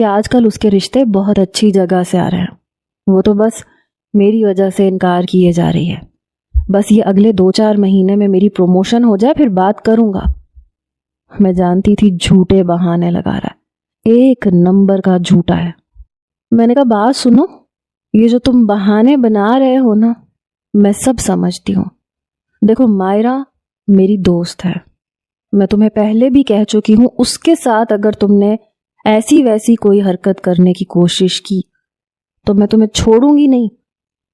کہ آج کل اس کے رشتے بہت اچھی جگہ سے آ رہے ہیں. وہ تو بس میری وجہ سے انکار کیے جا رہی ہے. بس یہ اگلے 2-4 مہینے میں میری پروموشن ہو جائے پھر بات کروں گا. میں جانتی تھی جھوٹے بہانے لگا رہا ہے, 1 نمبر کا جھوٹا ہے. میں نے کہا بات سنو, یہ جو تم بہانے بنا رہے ہو نا, میں سب سمجھتی ہوں. دیکھو مائرہ میری دوست ہے, میں تمہیں پہلے بھی کہہ چکی ہوں, اس کے ساتھ اگر تم نے ایسی ویسی کوئی حرکت کرنے کی کوشش کی تو میں تمہیں چھوڑوں گی نہیں.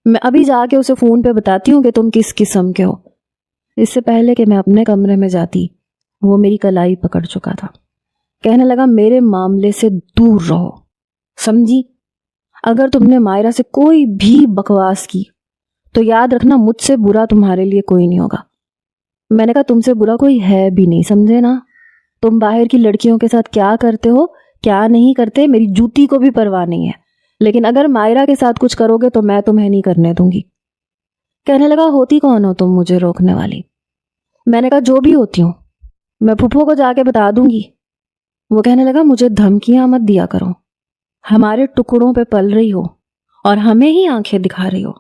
میں ابھی جا کے اسے فون پہ بتاتی ہوں کہ تم کس قسم کے ہو. اس سے پہلے کہ میں اپنے کمرے میں جاتی وہ میری کلائی پکڑ چکا تھا. کہنے لگا میرے معاملے سے دور رہو, سمجھی؟ اگر تم نے مائرہ سے کوئی بھی بکواس کی تو یاد رکھنا مجھ سے برا تمہارے لیے کوئی نہیں ہوگا. میں نے کہا تم سے برا کوئی ہے بھی نہیں, سمجھے نا. تم باہر کی لڑکیوں کے ساتھ کیا کرتے ہو کیا نہیں کرتے میری جوتی کو بھی پرواہ نہیں ہے, لیکن اگر مائرہ کے ساتھ کچھ کرو گے تو میں تمہیں نہیں کرنے دوں گی. کہنے لگا ہوتی کون ہو تم مجھے روکنے والی؟ میں نے کہا جو بھی ہوتی ہوں میں پھپھو کو جا کے بتا دوں گی. وہ کہنے لگا مجھے دھمکیاں مت دیا کرو, ہمارے ٹکڑوں پہ پل رہی ہو اور ہمیں ہی آنکھیں دکھا رہی ہو.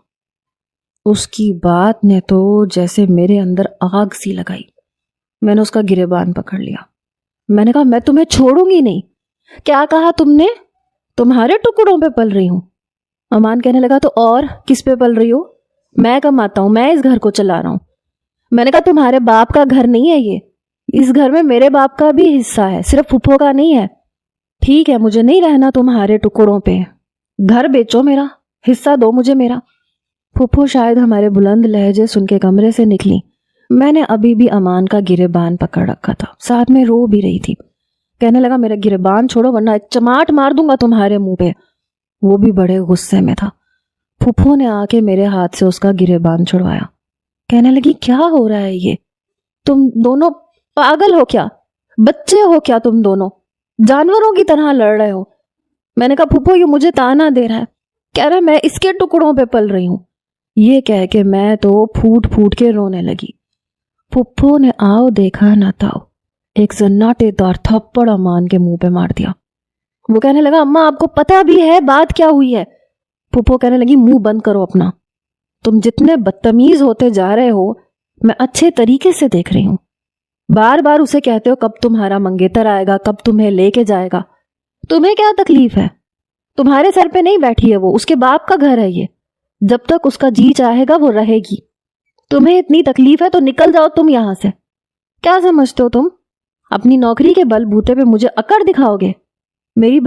اس کی بات نے تو جیسے میرے اندر آگ سی لگائی. میں نے اس کا گریبان پکڑ لیا. میں نے کہا میں تمہیں چھوڑوں گی نہیں. کیا کہا تم نے؟ تمہارے ٹکڑوں پہ پل رہی ہوں؟ امان کہنے لگا تو اور کس پہ پل رہی ہو؟ میں کماتا ہوں, میں اس گھر کو چلا رہا ہوں. میں نے کہا تمہارے باپ کا گھر نہیں ہے یہ, اس گھر میں میرے باپ کا بھی حصہ ہے, صرف پھپھو کا نہیں ہے. ٹھیک ہے مجھے نہیں رہنا تمہارے ٹکڑوں پہ, گھر بیچو میرا, حصہ دو مجھے میرا. پھپھو شاید ہمارے بلند لہجے سن کے کمرے سے نکلی. میں نے ابھی بھی امان کا گریبان پکڑ رکھا تھا, ساتھ میں رو بھی رہی تھی. کہنے لگا میرا گریبان چھوڑو ورنہ ایک چماٹ مار دوں گا تمہارے منہ پہ. وہ بھی بڑے غصے میں تھا. پھپھو نے آ کے میرے ہاتھ سے اس کا گریبان چھڑوایا. کہنے لگی کیا ہو رہا ہے یہ, تم دونوں پاگل ہو کیا؟ بچے ہو کیا تم دونوں؟ جانوروں کی طرح لڑ رہے ہو. میں نے کہا پھپھو یہ مجھے تانا دے رہا ہے, کہہ رہا ہے میں اس کے ٹکڑوں پہ پل رہی ہوں. یہ کہہ کے میں تو پھوٹ پھوٹ کے رونے لگی. پھپھو نے آؤ دیکھا نہ تاؤ ایک زناٹے دار تھپڑ امان کے منہ پہ مار دیا. وہ کہنے لگا اماں آپ کو پتا بھی ہے بات کیا ہوئی ہے؟ پھپھو کہنے لگی منہ بند کرو اپنا, تم جتنے بدتمیز ہوتے جا رہے ہو میں اچھے طریقے سے دیکھ رہی ہوں. بار بار اسے کہتے ہو کب تمہارا منگیتر آئے گا, کب تمہیں لے کے جائے گا. تمہیں کیا تکلیف ہے؟ تمہارے سر پہ نہیں بیٹھی ہے وہ, اس کے باپ کا گھر ہے یہ, جب تک اس کا جی چاہے گا وہ رہے گی. تمہیں اتنی تکلیف ہے تو نکل جاؤ تم یہاں سے. کیا سمجھتے ہو تم اپنی نوکری کے بل بوتے پہ مجھے اکڑ دکھاؤ گے؟ میری